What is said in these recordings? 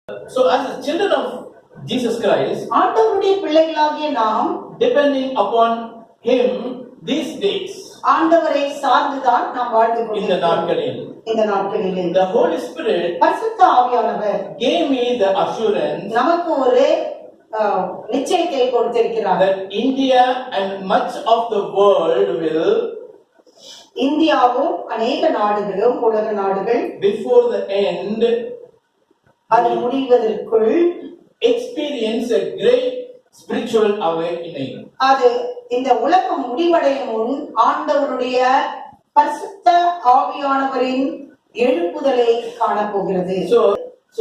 So as the children of Jesus Christ, ஆண்டவருடைய பிள்ளைகளாகிய நாம் depending upon him these days, ஆண்டவரை சார்ந்துதான் நாம் வாழ்ந்து இந்த நாட்களில், the Holy Spirit பரிசுத்த ஆவியானவர் gave me the assurance நமக்கு ஒரு நிச்சயத்தை கொடுத்திருக்கிறார் that India and much of the world will, இந்தியாவும் அநேக நாடுகளும் உலக நாடுகள் before the end, அது முடிவதற்குள் experience a great spiritual awakening. அது இந்த உலகம் முடிவடையும் முன் ஆண்டவருடைய பரிசுத்த ஆவியானவரின் எழுப்புதலை காணப்போகிறது. So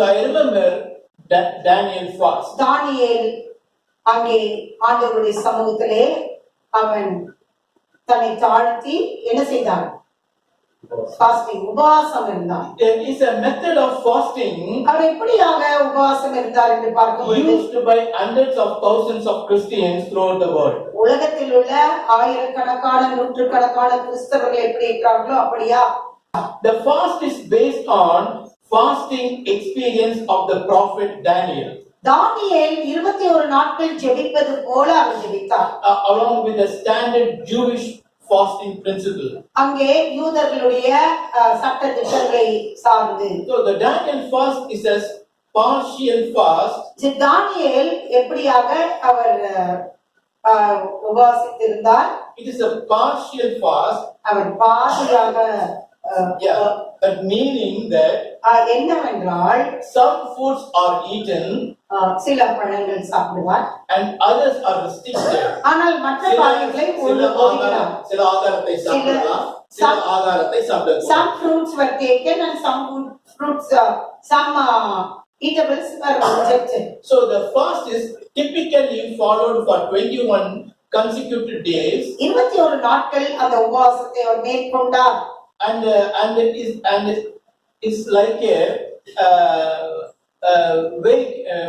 I remember Daniel fast. தானியேல் அங்கே ஆண்டவருடைய சமூகத்திலே அவன் தன்னை தாழ்த்தி என்ன செய்தான்? Fasting, உபவாசம் இருந்தான். There is a method of fasting அவர் எப்படியாக உபவாசம் இருந்தார் என்று பார்க்கும்போது used by hundreds of thousands of Christians throughout the world. உலகத்தில் உள்ள ஆயிரக்கணக்கான நூற்றுக்கணக்கான கிறிஸ்தவர்கள் எப்படி இருக்கிறார்களோ அப்படியா? The fast is based on fasting experience of the prophet Daniel. தானியேல் 21 நாட்கள் ஜெபிப்பது போல அவர் ஜெபித்தார். Along with the standard Jewish fasting principle. அங்கே யூதர்களுடைய சட்ட திட்டங்களை சார்ந்து. So the Daniel fast is a partial fast. தானியேல் எப்படியாக அவர் உபவாசித்திருந்தார்? It is a partial fast. அவர் பாதியாக that meaning that என்னவென்றால் some foods are eaten, சில பழங்கள் சாப்பிடுவார், and others are restricted. ஆனால் மற்ற காரியங்களை ஒதுக்கினார். சில ஆகாரத்தை சாப்பிடலாம், சில ஆகாரத்தை சாப்பிடக்கூடாது. Some fruits were taken and some fruits, some eatables were rejected. So the fast is typically followed for 21 consecutive days. 21 நாட்கள் அந்த உபவாசத்தை அவர் மேற்கொண்டார். And it is like a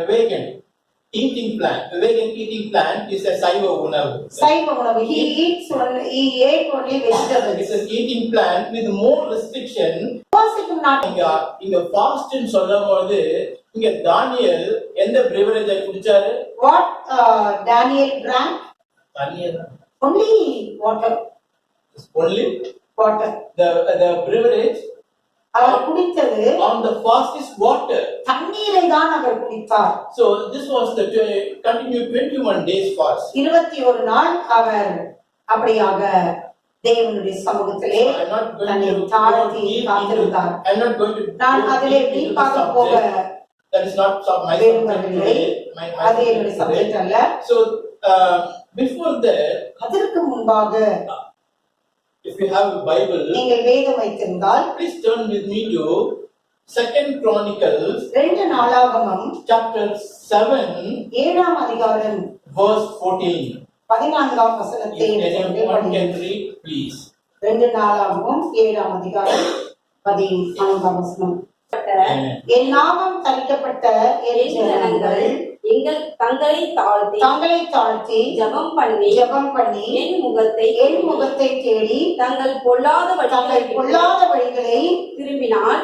vegan eating plan. The vegan eating plan is a saiva unavu. He ate only vegetables. It's an eating plan with more restriction. இங்க fast ன்னு சொல்லும்போது இங்க தானியேல் எந்த beverage குடிச்சாரு? What Daniel drank? Only water. Only water. The beverage our குடித்தது on the fast is water. தண்ணீரை தான் அவர் குடித்தார். So this was the continued 21 days fast. 21 நாள் அவர் அப்படியாக தேவனுடைய சமூகத்திலே தன்னை தாழ்த்தி காத்திருந்தார். நான் அதிலே டீப்பாக போக that is not my subject அல்ல. So before that, அதற்கு முன்பாக if you have a Bible, நீங்கள் வேதம் வைத்திருந்தால் please turn with me to 2 Chronicles, 2 நாளாகமம் chapter 7, 7ஆம் அதிகாரம் verse 14. 14ஆம் வசனத்தை anyone can read, please. 2 நாளாகமம் 7ஆம் அதிகாரம் 14ஆம் வசனம். என் நாமம் தரிக்கப்பட்ட என் ஜனங்கள் தங்களை தாழ்த்தி ஜெபம் பண்ணி என் முகத்தை தேடி தங்கள் பொல்லாத வழிகளை திரும்பினால்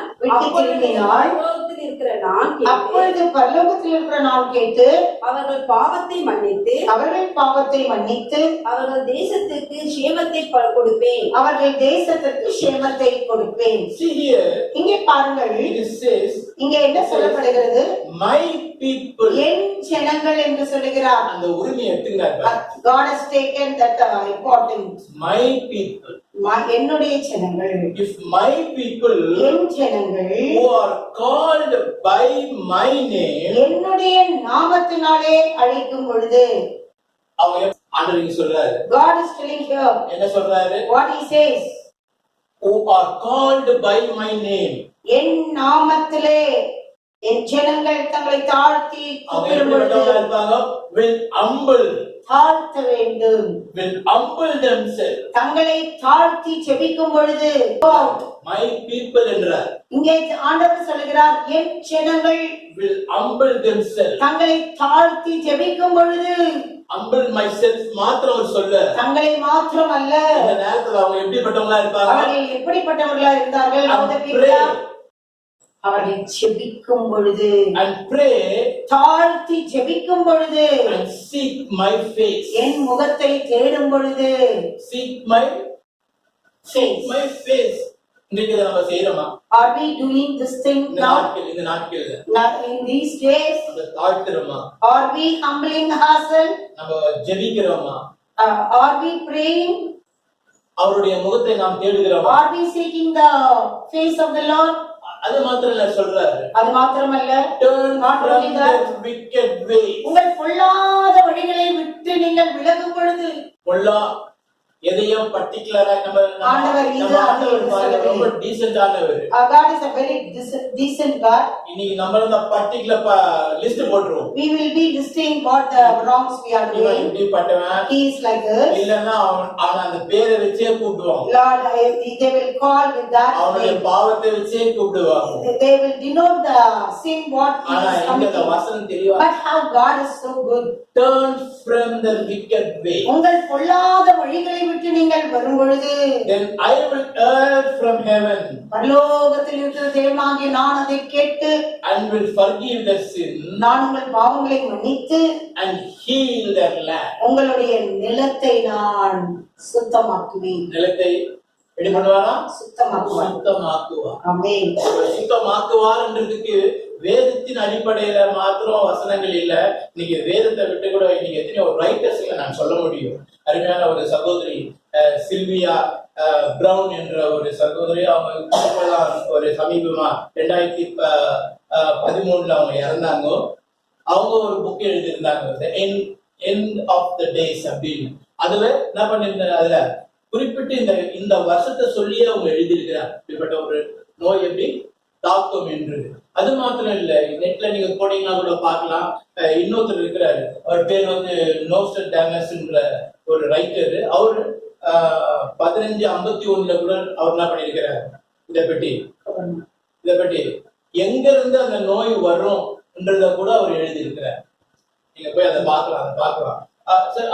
அப்பொழுது பரலோகத்தில் இருக்கிற நான் கேட்டு அவர்கள் பாவத்தை மன்னித்து அவர்கள் தேசத்துக்கு சேமத்தை கொடுப்பேன். இங்கே பாருங்கள், இங்கே என்ன சொல்லப்படுகிறது? My people, என் ஜனங்கள் என்று சொல்லுகிறார். அந்த உரிமையை எடுத்துக்கிறார். God has taken that importance. My people, என்னுடைய ஜனங்கள். If my people, என் ஜனங்கள், who are called by my name, என்னுடைய நாமத்தினாலே அழைக்கும் பொழுது, அவங்க ஆண்டவர் சொல்றாரு. God is telling here, என்ன சொல்றாரு? What he says, who are called by my name, என் நாமத்திலே என் ஜனங்கள் தங்களை தாழ்த்தி கூப்பிடும் பொழுது will humble, தாழ்த்த வேண்டும், will humble themselves, தங்களை தாழ்த்தி ஜெபிக்கும் பொழுது, my people என்றார். இங்கே ஆண்டவர் சொல்கிறார், என் ஜனங்கள் will humble themselves, தங்களை தாழ்த்தி ஜெபிக்கும் பொழுது, humble myself மாத்திரம் சொல்ல, தங்களை மாத்திரம் அல்ல, இந்த நேரத்துல அவங்க எப்படிப்பட்டவங்களா இருப்பாங்க? அவர்கள் எப்படிப்பட்டவர்களா இருந்தார்கள்? அவர்கள் ஜெபிக்கும் பொழுது, and pray தாழ்த்தி ஜெபிக்கும் பொழுது, and seek my face. என் முகத்தை தேடும் பொழுது, Seek my face. இன்னைக்கு இதை நம்ம செய்யறோமா? are we doing this thing இந்த now? நாட்கள்ல In these days, நம்ம தாழ்த்துறோமா? are we humbling ourselves? நம்ம ஜெபிக்கிறோமா? Are we praying? அவருடைய முகத்தை நாம் தேடுகிறோமா? Are we seeking the face of the Lord? அது மாத்திரம் இல்ல சொல்றாரு, அது மாத்திரமல்ல, turn not from only that, their wicked ways. உங்கள் பொல்லாத வழிகளை விட்டு நீங்கள் விலகும் பொழுது, பொல்லா எதையும் பர்టిక్యులரா ஆண்டவர் இது ஆண்டவர் பாருங்க, ரொம்ப டீசன்ட் ஆனவர். God is a very decent God. இன்னைக்கு நம்ம அந்த பர்టిక్యులர் லிஸ்ட் போட்டுருவோம். We will be listing what the wrongs we are இவன் doing. இப்படி பட்டவன், He is like this. இல்லன்னா அவன் அந்த பேரை வச்சே கூப்பிடுவான். Lord, they will call with that அவனுடைய name. பாவத்தை வச்சே கூப்பிடுவாங்க. They will denote the sin what he ஆனா is இந்த committing. வசனம் தெரியவா, But how God is so good. turn from the wicked way, உங்கள் பொல்லாத வழிகளை விட்டு நீங்கள் வரும் பொழுது, then I will hear from heaven பரலோகத்தில் இருக்கிற தேவனாகிய நான் அதை கேட்டு, and will forgive their sin நான் உங்கள் பாவங்களை மன்னித்து, and heal their land. உங்களுடைய நிலத்தை நான் சுத்தமாக்குவேன். நிலத்தை எப்படி பண்ணுவாரா? சுத்தமாக்குவார். சுத்தமாக்குவார். ஆமென். சுத்தமாக்குவார்ன்றதுக்கு வேதத்தின் அடிப்படையில மாத்திரம் வசனங்கள் இல்ல. இன்னைக்கு வேதத்தை விட்டு கூட இன்னைக்கு எத்தனையோ ரைட்டர்ஸ்ல நான் சொல்ல முடியும். அருமையான ஒரு சகோதரி சில்வியா பிரவுன் என்ற ஒரு சகோதரி, அவங்க ஒரு சமீபமா 2013 அவங்க இறந்தாங்க. அவங்க ஒரு புக் எழுதியிருந்தாங்க, எண்ட் ஆஃப் த டேஸ் அப்படின்னு. அதுல என்ன பண்ணிருந்தாங்க, அதுல குறிப்பிட்டு இந்த வருஷத்தை சொல்லியே அவங்க எழுதியிருக்கிறார், இப்படிப்பட்ட ஒரு நோய் எப்படி தாக்கம் என்று. அது மாத்திரம் இல்ல, நெட்ல நீங்க போனீங்கன்னா கூட பார்க்கலாம். இன்னொருத்தர் இருக்கிறாரு, அவர் பேர் நோஸ்டர் டேமஸ்ன்ற ஒரு ரைட்டர். அவரு 1551 கூட அவர் என்ன பண்ணிருக்கிறார், இதை பற்றி எங்க இருந்து அந்த நோய் வரும்ன்றத கூட அவர் எழுதியிருக்கிறார். நீங்க போய் அதை பார்க்கலாம்.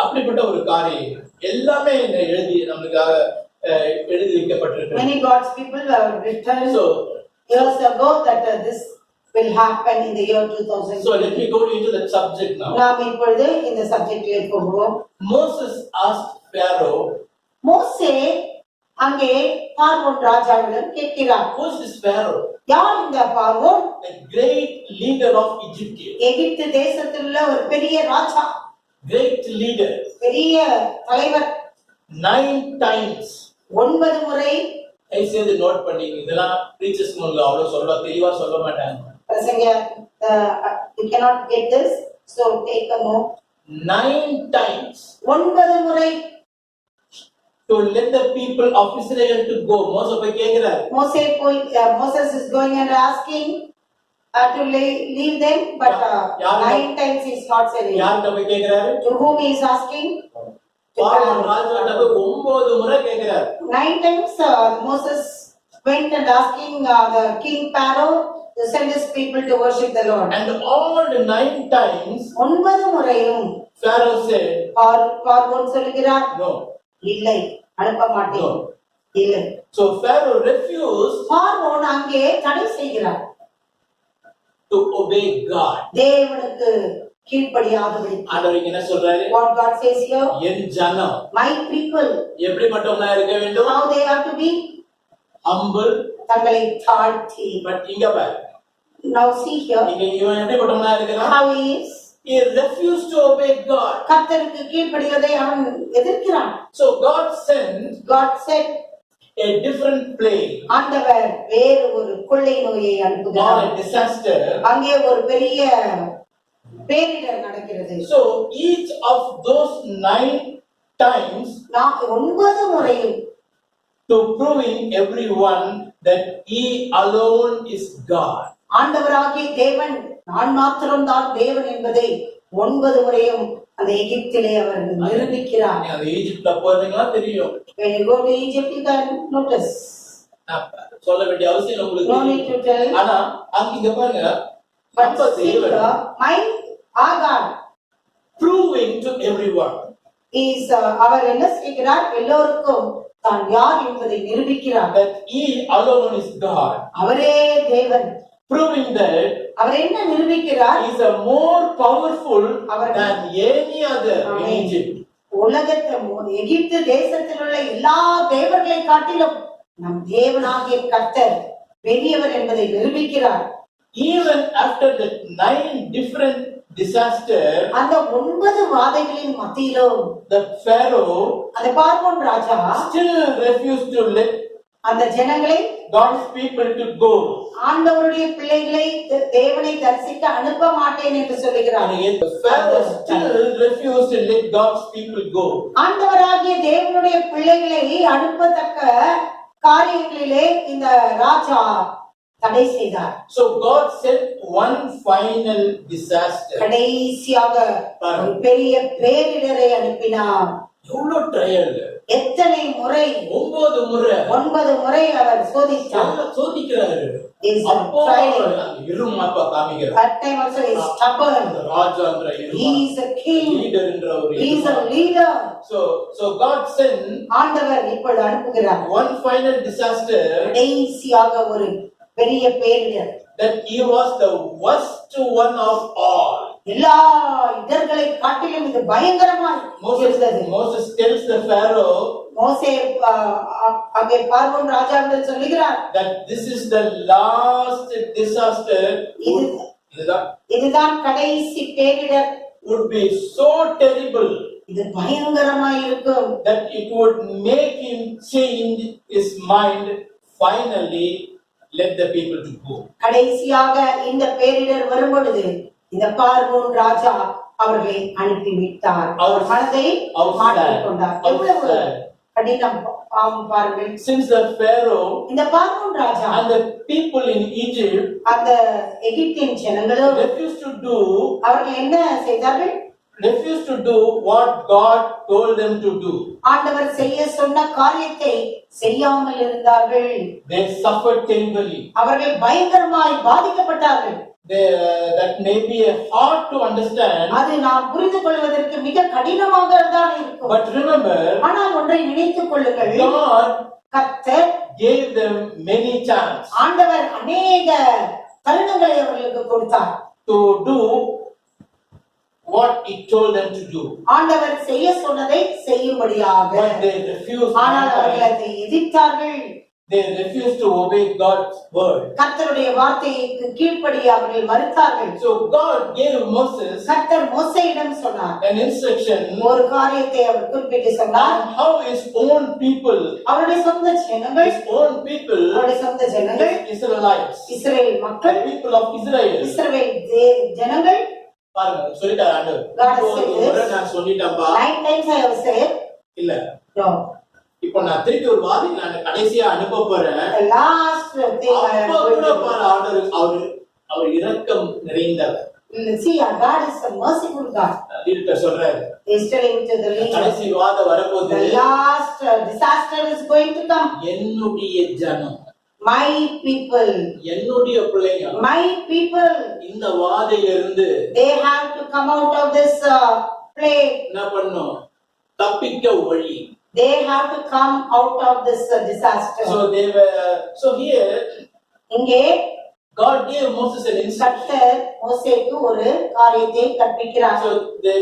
அப்படிப்பட்ட ஒரு காரியம் எல்லாமே எழுதி நம்மளுக்காக எழுதி வைக்கப்பட்டிருக்கு. Many God's people have written years ago that this will happen in the year 2000. So let me go into the subject now. நாம் இப்பொழுது இந்த சப்ஜெக்ட்ல போவோம். Moses asked Pharaoh, மோசே அங்கே பார்வோன் ராஜாவிடம் கேட்கிறார். who is this Pharaoh? யார் இந்த பார்வோன்? The great leader of Egypt. எகிப்து தேசத்தில் உள்ள ஒரு பெரிய ராஜா, great leader, பெரிய தலைவர். 9 times 9 முறை. ஐசேது நோட் பண்ணீங்க, இதெல்லாம் preachers உங்களுக்கு அவ்வளவு தெளிவா சொல்ல மாட்டாங்க. பிரசங்க you cannot get this, so take a note. 9 times 9 முறை to let the people of Israel to go. மோசே போய் கேக்குறார். Moses is going and asking to leave them, but 9 times he is not saying. யார்கிட்ட போய் கேக்குறாரு? To whom he is asking? பார்வோன் ராஜாட்ட போய் 9 முறை கேக்குறார். 9 times Moses went and asking the king Pharaoh to send his people to worship the Lord. And all the 9 times 9 முறையும் Pharaoh said, பார்வோன் சொல்கிறார், no, இல்லை, அனுப்ப மாட்டேன், இல்லை. So Pharaoh refused பார்வோன் அங்கே தடை செய்கிறார், to obey God. தேவனுக்கு கீழ்ப்படியாதபடி. ஆண்டவர் என்ன சொல்றாரு? What God says here, என் ஜனம், my people, எப்படிப்பட்டவங்களா இருக்க வேண்டும்? how they have to be humble, தங்களை தாழ்த்தி. but இங்க பாரு, Now see here, இவன் எப்படிப்பட்டவங்களா இருக்கிறான்? how he is. He refused to obey God. கர்த்தருக்கு கீழ்ப்படிவதை அவன் எதிர்க்கிறான். So God sent God said, a different plague, ஆண்டவர் வேறு ஒரு கொள்ளை நோயை or அனுப்புகிறார். a disaster. அங்கே ஒரு பெரிய பேரிடர் நடக்கிறது. So each of those 9 times 9 முறையும் to proving everyone that he alone is God. ஆண்டவராகிய தேவன் நான் மாத்திரம்தான் தேவன் என்பதை 9 முறையும் அந்த எகிப்திலே அவர் நிரூபிக்கிறார். அந்த ஈஜிப்ட்ல போறீங்களா தெரியும். When you go to Egypt, you can notice. சொல்ல வேண்டிய அவசியம் உங்களுக்கு No need to tell. ஆனா அங்க இங்க பாருங்க, But my God proving to everyone is அவர் என்ன செய்கிறார், எல்லோருக்கும் தான் யார் என்பதை நிரூபிக்கிறார். that he alone is God. அவரே தேவன். proving that அவர் என்ன நிரூபிக்கிறார்? he is a more powerful our than any other in amen. Egypt. உலகத்தில் எகிப்து தேசத்தில் உள்ள எல்லா தேவர்களை காட்டிலும் நம் தேவனாகிய கர்த்தர் பெரியவர் என்பதை நிரூபிக்கிறார். Even after the 9 different disasters, அந்த 9 வாதைகளின் மத்தியிலும் the Pharaoh அந்த பார்வோன் ராஜா still refused to let அந்த ஜனங்களை God's people to go. ஆண்டவருடைய பிள்ளைகளை தேவனை தரிசிக்க அனுப்ப மாட்டேன் என்று சொல்லுகிறார். And the Pharaoh still refused to let God's people go. ஆண்டவராகிய தேவனுடைய பிள்ளைகளை அனுப்பத்தக்க காரியங்களிலே இந்த ராஜா தடை செய்தார். So God sent one final disaster. கடைசியாக ஒரு பெரிய பேரிடரை அனுப்பினார். எவ்வளவு ட்ரையல், எத்தனை முறை? 9 முறை. 9 முறை அவர் சோதித்தார். சோதிக்கிறாரு. Is அப்போ trying. இருமாப்பா காமிக்கிறார். That time also is stubborn. ராஜான்ற He is a king. லீடர்ன்ற ஒரு He is a leader. So God sent ஆண்டவர் இப்பொழுது அனுப்புகிறார் one final disaster, கடைசியாக ஒரு பெரிய பேரிடர். that he was the worst one of all. எல்லா இடர்களை காட்டிலும் இது பயங்கரமாய் இருந்தது. Moses tells the Pharaoh மோசே அங்கே பார்வோன் ராஜாவிடம் சொல்லுகிறார் that this is the last disaster. இதுதான் கடைசி பேரிடர். Would be so terrible இது பயங்கரமாய் இருக்கும். that it would make him change his mind, finally let the people to go. கடைசியாக இந்த பேரிடர் வரும்பொழுது இந்த பார்வோன் ராஜா அவர்களை அனுப்பிவிட்டார். அவர் மனதை மாற்றிக் கொண்டார். எவ்வளவு கடினம் பாவம் பாருங்கள். Since the Pharaoh இந்த பார்வோன் ராஜா and the people in Egypt, அந்த எகிப்தின் ஜனங்களும் refused to do, அவர்கள் என்ன செய்தார்கள்? refused to do what God told them to do. ஆண்டவர் செய்ய சொன்ன காரியத்தை செய்யாமல் இருந்தார்கள். They suffered terribly. அவர்கள் பயங்கரமாய் பாதிக்கப்பட்டார்கள். That may be hard to understand. அது நாம் புரிந்து கொள்வதற்கு மிக கடினமாக தான் இருக்கும். But remember, ஆனால் ஒன்றை நினைத்துக் கொள்ளுங்கள், God கர்த்தர் gave them many chances ஆண்டவர் அநேக தருணங்களை அவர்களுக்கு கொடுத்தார். to do what he told them to do. ஆண்டவர் செய்ய சொன்னதை செய்யும்படியாக. But they refused. ஆனால் அவர்கள் அதை எதிர்த்தார்கள். They refused to obey God's word. கர்த்தருடைய வார்த்தைக்கு கீழ்ப்படிய அவர்கள் மறுத்தார்கள். So God gave Moses கர்த்தர் மோசேயிடம் சொன்னார் an instruction ஒரு காரியத்தை அவர் குறிப்பிட்டு சொன்னார். on how his own people, அவருடைய சொந்த ஜனங்கள், his own people, அவருடைய சொந்த ஜனங்கள், Israelites, இஸ்ரவேல் the மக்கள், people of Israel. இஸ்ரவேல் ஜனங்கள். பாருங்க சொல்லிட்டார் ஆண்டவர். நான் சொல்லிட்டேன்பா. 9 times I have said. இல்ல. No. இப்போ நான் திருப்பி ஒரு வாதி நான் கடைசியா அனுப்ப போறேன். The last thing I am going to பாரு ஆண்டவர் அவர் இரக்கம் நிறைந்தவர். See, our God is a merciful God. Leader சொல்றாரு. He is telling to the leader. கடைசி வாத வரப்போகுது. The last disaster is going to come. என்னுடைய ஜனம், my people, என்னுடைய பிள்ளைங்க, my people, இந்த வாதையிலிருந்து they have to come out of this plague. என்ன பண்ணணும்? தப்பிக்க வழி. They have to come out of this disaster. So here இங்கே God gave Moses an instruction. கர்த்தர் மோசேக்கு ஒரு காரியத்தை கற்பிக்கிறார். So they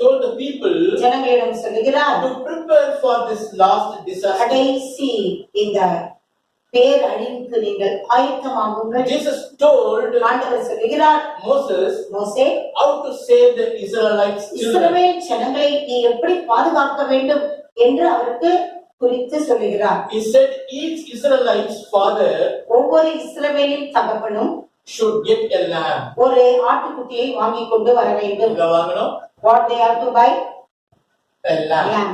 told the people ஜனங்களிடம் சொல்லுகிறார் to prepare for this last disaster. கடைசி இந்த பேரழிவுக்கு நீங்கள் ஆயத்தமாகுங்கள். Jesus told ஆண்டவர் சொல்லுகிறார் Moses மோசே how to save the Israelites children. இஸ்ரவேல் ஜனங்களை நீ எப்படி பாதுகாக்க வேண்டும் என்று அவருக்கு குறித்து சொல்லுகிறார். He said each Israelite's father ஒவ்வொரு இஸ்ரவேலின் தகப்பனும் should get a lamb. ஒரு ஆட்டுக்குட்டியை வாங்கி கொண்டு வர வேண்டும். எங்க வாங்கணும்? What they have to buy? A lamb.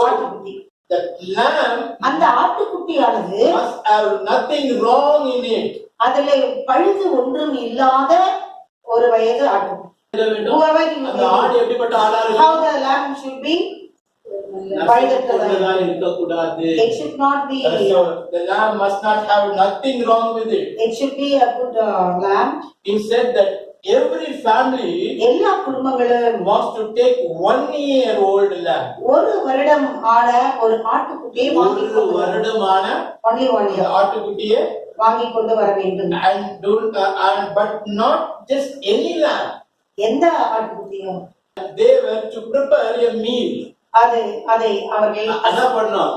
ஆட்டுக்குட்டி. The lamb அந்த ஆட்டுக்குட்டியானது must have nothing wrong in it. அதிலே பழுது ஒன்றும் இல்லாத ஒரு வயது ஆட்டுக்குட்டி. அந்த ஆடு எப்படிப்பட்ட ஆடா இருக்கும்? How the lamb should be? பழுதற்றதா இருக்கக்கூடாது. It should not be. The lamb must not have nothing wrong with it. It should be a good lamb. He said that every family எல்லா குடும்பங்களும் was to take 1 year old lamb. ஒரு வருடம் ஆன ஒரு ஆட்டுக்குட்டியை வாங்கி ஒரு வருடமான only 1 year ஆட்டுக்குட்டியை வாங்கி கொண்டு வர வேண்டும். and but not just any lamb. எந்த ஆட்டுக்குட்டியும் They were to prepare a meal. அதை அவர்கள் என்ன பண்ணோம்?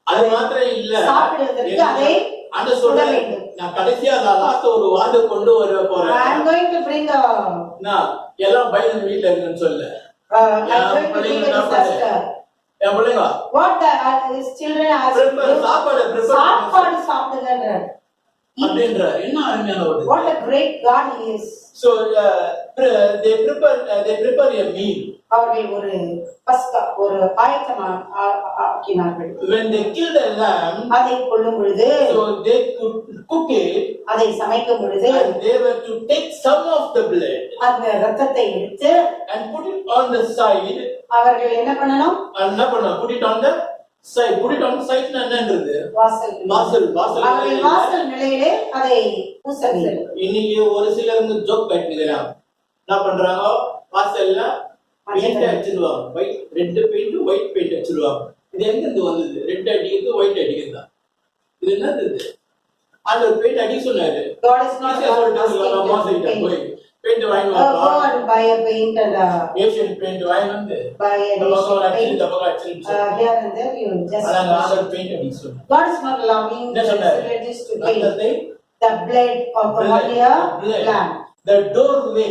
அது மாத்திரம் இல்ல, சாப்பிடுவதற்கு அதை அந்த சொல்ல வேண்டும். நான் கடைசியா லாஸ்ட் ஒரு வார்த்தை கொண்டு வர போறேன். I am going to bring a நான் எல்லாம் பயந்து வீட்ல இருக்குன்னு சொல்ல. I am going to bring a disaster. என் பிள்ளைங்க what the his children are சாப்பாடு சாப்பிடுங்கன்ற அப்படின்ற என்ன அருமையான ஒரு what a great God he is. So they prepare a meal. அவர்கள் ஒரு பஸ்கா ஒரு ஆயத்தமா ஆக்கினார்கள். When they kill the lamb, அதை கொல்லும் பொழுது so they could cook it, அதை சமைக்கும் பொழுது and they were to take some of the blood அந்த இரத்தத்தை எடுத்து and put it on the side. அவர்கள் என்ன பண்ணணும்? put it on the side என்னன்றது வாசல் வாசல் நிலையிலே அதை பூச வேண்டும். இன்னைக்கு ஒரு சிலர் ஜோக் கட்டிக்கிறாங்க. என்ன பண்றாங்க? வாசல்ல பெயிண்ட் அடிச்சிடுவாங்க. White red paint white paint அடிச்சிடுவாங்க. இது எங்க இருந்து வந்தது? ரெட் அடிக்கிறது ஒயிட் அடிக்கிறது. இது என்னது இது? அந்த பெயிண்ட் அடிக்க சொன்னாரு. God is not போய் பெயிண்ட் வாங்கி வா. Go and buy a paint and Asian paint வாங்கி வந்து buy a paint. Here and there you just அத பெயிண்ட் அடிக்க சொன்னாரு. God is not allowing celebrities to paint the blood of the one-year lamb. The doorway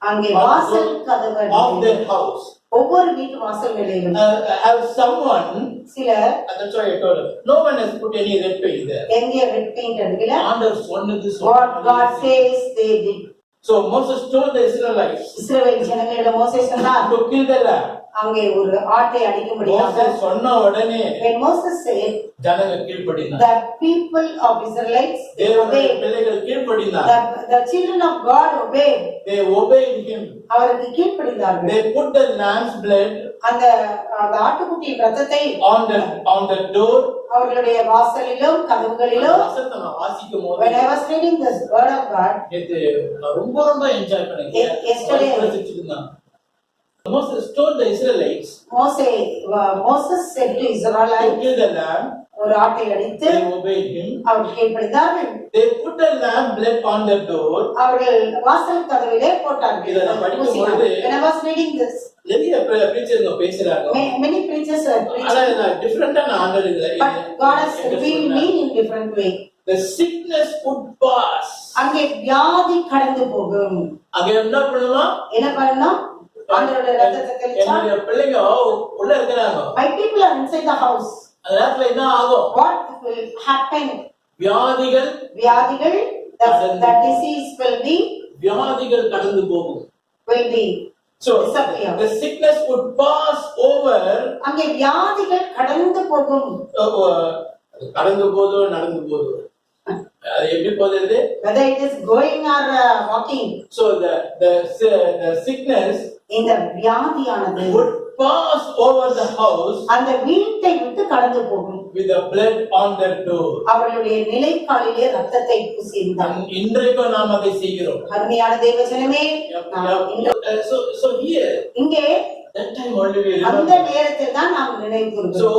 அங்கே வாசல் கதவு of the house. ஒவ்வொரு வீட்டு வாசல்களிலும் have someone சில that's why I told you, no one has put any red paint there. எங்கே red paint அடிக்கல. Anders சொன்னது what God says they did. So Moses told the Israelites, Israel ஜனங்களிடம் Moses சொன்னார் to kill the lamb. அங்கே ஒரு ஆட்டை அடிக்கும்படியாக மோசே சொன்ன உடனே when Moses said ஜனங்க கீழ்ப்படினாங்க. the people of Israelites they obeyed. பிள்ளைகள் கீழ்ப்படினாங்க. the children of God obeyed. They obeyed him. அவருக்கு கீழ்ப்படிந்தார்கள். They put the lamb's blood அந்த ஆட்டுக்குட்டியின் இரத்தத்தை on the door. அவர்களுடைய வாசலிலும் கதவுகளிலும் வசனத்தை வாசிக்கும் போது when I was reading this word of God இது ரொம்ப என்ஜாய் பண்ணேன். yesterday Moses told the Israelites, Moses said to Israelites, kill the lamb. ஒரு ஆட்டை அடித்து They obeyed him. அவர்கள் கீழ்ப்படிந்தார்கள். They put the lamb blood on the door. அவர்கள் வாசல் கதவிலே போட்டார்கள். இத நான் படிக்கும் பொழுது when I was reading this நிறைய preachers பேசுறாங்க. many preachers are preaching. ஆனா டிஃபரண்டா நான் ஆண்டர் இதுல but God has revealed me in different way. The sickness would pass. அங்கே வியாதி கடந்து போகும். அங்க என்ன பண்ணலாம்? என்ன பண்ணலாம்? ஆண்டவருடைய இரத்தத்தை தெளிச்சா என்னுடைய பிள்ளைங்க உள்ள இருக்காங்க. my people are inside the house. அந்த நேரத்துல என்ன ஆகும்? what will happen? வியாதிகள் the disease will be வியாதிகள் கடந்து போகும். will be so disappear. the sickness would pass over. அங்கே வியாதிகள் கடந்து போகும். கடந்து போதோ நடந்து போதோ அது எப்படி போகுது? whether it is going or walking. so the sickness இந்த வியாதியானது would pass over the house அந்த வீட்டை விட்டு கடந்து போகும். with the blood on their door. அவர்களுடைய நிலைக்காலிலே இரத்தத்தை பூசியிருந்தார். இன்றைக்கும் நாம் அதை செய்கிறோம். அருமையான தேவஜனமே so here இங்கே that time only அந்த நேரத்தில் தான் நாம் நினைக்கிறோம். so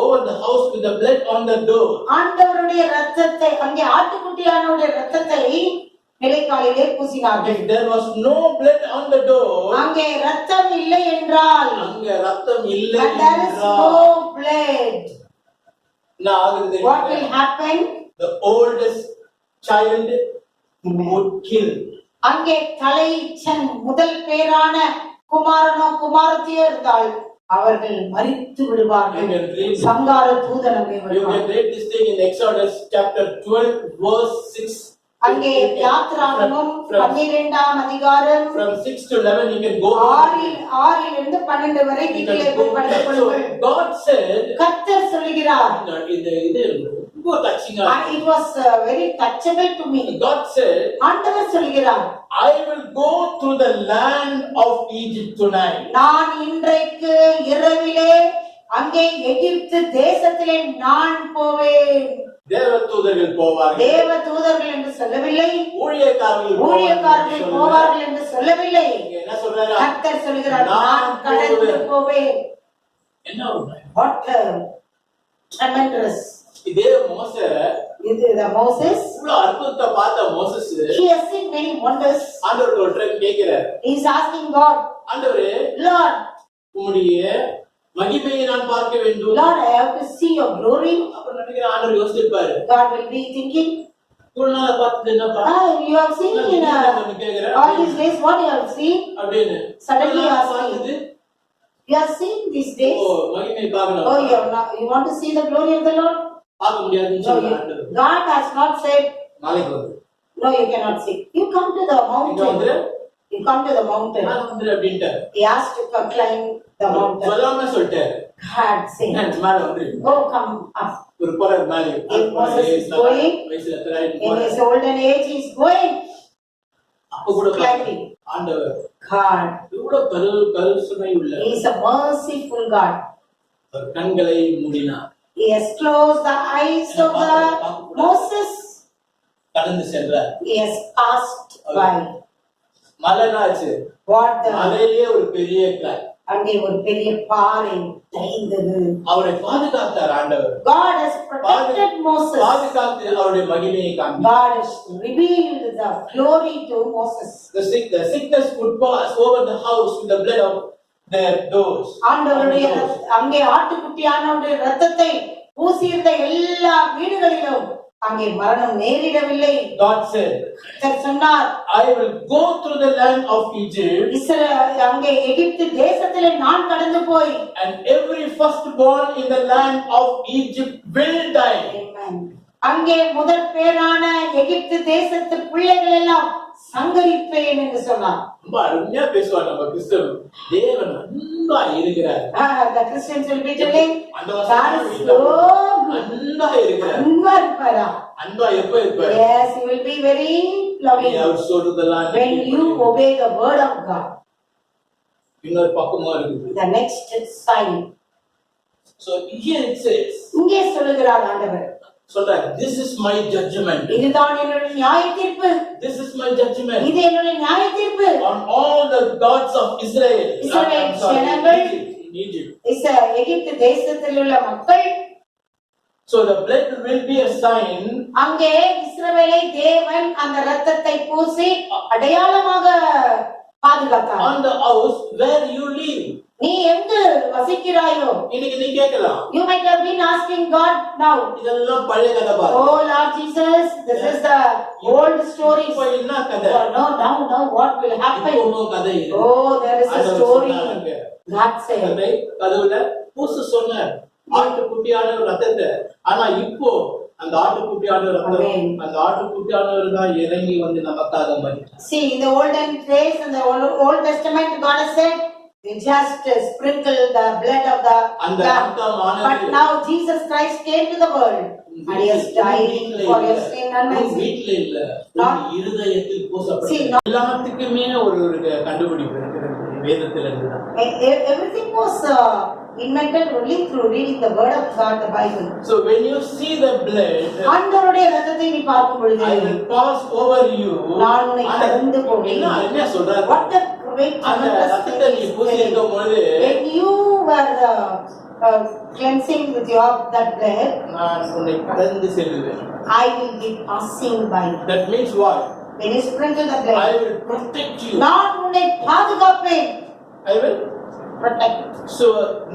over the house with the blood on the door. ஆண்டவருடைய இரத்தத்தை அங்கே ஆட்டுக்குட்டியானவருடைய இரத்தத்தை நிலைக்காலிலே பூசினார்கள். If there was no blood on the door, அங்கே இரத்தம் இல்லை என்றால் அங்க இரத்தம் இல்லை and there is no blood, what will happen? The oldest child would kill. அங்கே தலைச்சன் முதல் பேரான குமாரனோ குமாரத்தியோ இருந்தால் அவர்கள் மரித்து விடுவார்கள். சங்கார தூதன் அங்கே வருவார். You can read this thing in Exodus chapter 12 verse 6. அங்கே யாத்ராகமம் 12ஆம் அதிகாரம் from 6 to 11 you can go 6 இலிருந்து 12 வரை வீட்டிலே போய் படித்துக் கொள்ளுங்கள். God said, கர்த்தர் சொல்கிறார், இது ரொம்ப டச்சிங்கா, it was very touchable to me. God said, ஆண்டவர் சொல்கிறார், I will go through the land of Egypt tonight. நான் இன்றைக்கு இரவிலே அங்கே எகிப்து தேசத்திலே நான் போவேன். தேவதூதர்கள் போவார்கள். தேவதூதர்கள் என்று சொல்லவில்லை. ஊழியக்காரர்கள் போவார்கள் என்று சொல்லவில்லை. என்ன சொல்றாரு? கர்த்தர் சொல்கிறார், நான் கடந்து போவேன். என்ன what a tremendous. இதே மோசேஸ் இவ்வளவு அற்புதத்தை பார்த்த Moses he has seen many wonders. ஆண்டவர்ட்ட ஒரு time கேக்குறார். he is asking God, ஆண்டவரே, Lord, உம்முடைய மகிமையை நான் பார்க்க வேண்டும். Lord, I have to see your glory. அப்ப நினைக்கிறேன் ஆண்டவர் யோசிச்சிருப்பாரு. God will be thinking, ஒரு நாள் பார்த்து என்னப்பா, you have seen in all these days what you have seen. அப்படின்னு suddenly asking, you have seen these days. மகிமை பார்க்கணும். You want to see the glory of the Lord? பார்க்க முடியாதுன்னு சொல்றாரு. God has not said, நாளைக்கு வந்து, no, you cannot see. You come to the mountain. You come to the mountain. நான் வந்து அப்படின்ட்டார். He asked to climb the mountain. சொல்லாம சொல்லிட்டார். God said, மேல வந்து, go, come up. ஒரு போற மேலே Moses is going. In his olden age he is going. அப்ப கூட climbing. ஆண்டவர் God, இவ்வளவு கருணை உள்ள, he is a merciful God. கண்களை மூடினார். He has closed the eyes of the Moses. கடந்து சென்றார். He has passed by. மலைனாச்சு. மலையிலே ஒரு பெரிய கல், அங்கே ஒரு பெரிய பாறை தெரிந்தது. அவரை பாதுகாத்தார் ஆண்டவர். God has protected Moses. பாதுகாத்து அவருடைய மகிமையை காண்பித்தார். God has revealed the glory to Moses. The sickness could pass over the house with the blood of their doors. ஆண்டவருடைய அங்கே ஆட்டுக்குட்டியானவருடைய இரத்தத்தை பூசியிருந்த எல்லா வீடுகளிலும் அங்கே மரணம் நேரிடவில்லை. God said, சொன்னார், I will go through the land of Egypt. அங்கே எகிப்து தேசத்திலே நான் கடந்து போய், and every firstborn in the land of Egypt will die. Amen. அங்கே முதல் பேரான எகிப்து தேசத்து பிள்ளைகள் எல்லாம் சங்கரிப்பேன் என்று சொன்னார். ரொம்ப அருமையா பேசுவார் நம்ம கிறிஸ்தவன். தேவன் அன்பா இருக்கிறார். The Christians will be telling, God is so அன்பா இருக்கிறார். அன்பா இருப்பாரா? அன்பா எப்ப இருப்பார்? Yes, he will be very loving. When you obey the word of God. இன்னொரு பக்கமா இருக்குது. The next sign. So here it says, இங்கே சொல்லுகிறார் ஆண்டவர். சொல்றார், this is my judgment. இதுதான் என்னுடைய நியாயத்தீர்ப்பு. This is my judgment. இது என்னுடைய நியாயத்தீர்ப்பு. On all the gods of Israel. இஸ்ரவேல் ஜனங்கள், Egypt. எகிப்து தேசத்தில் உள்ள மக்கள். So the blood will be a sign. அங்கே இஸ்ரவேலை தேவன் அந்த இரத்தத்தை பூசி அடையாளமாக பாதுகாத்தார். On the house where you live. நீ எங்கு வசிக்கிறாயோ? இன்னைக்கு நீ கேட்கலாம். You might have been asking God now. இதெல்லாம் பழைய கதை பாரு. Oh Lord Jesus, this is the old story. இப்போ என்ன கதை? No, now what will happen? இப்போ கதை இது. Oh, there is a story. God said. அதுல பூசு சொன்னார், ஆட்டுக்குட்டியான ரத்தத்தை. ஆனா இப்போ அந்த ஆட்டுக்குட்டியான ரத்தம், அந்த ஆட்டுக்குட்டியானவர் தான் இறங்கி வந்து நமக்காக மரித்தார். See, in the olden days, in the Old Testament, God has said, we just sprinkle the blood of the lamb. But now Jesus Christ came to the world and he has died for your sin and my sin. வீட்ல இல்ல, இருதயத்தில் பூசப்பட்டது. எல்லாத்துக்குமே ஒரு கண்டுபிடிப்பு இருக்குது வேதத்துல இருந்து. Everything was invented only through reading the word of God, the Bible. So when you see the blood, ஆண்டவருடைய இரத்தத்தை நீ பார்க்கும் பொழுது, I will pass over you. நான் உன்னை கடந்து போவேன். என்ன சொல்றாரு? What a great ரத்தத்தை நீ பூசிக்கும் பொழுது, when you were cleansing with your that blood, நான் உன்னை கடந்து செல்வேன். I will be passing by. That means what? When you sprinkle the blood, I will protect you. நான் உன்னை பாதுகாப்பேன். I will protect. So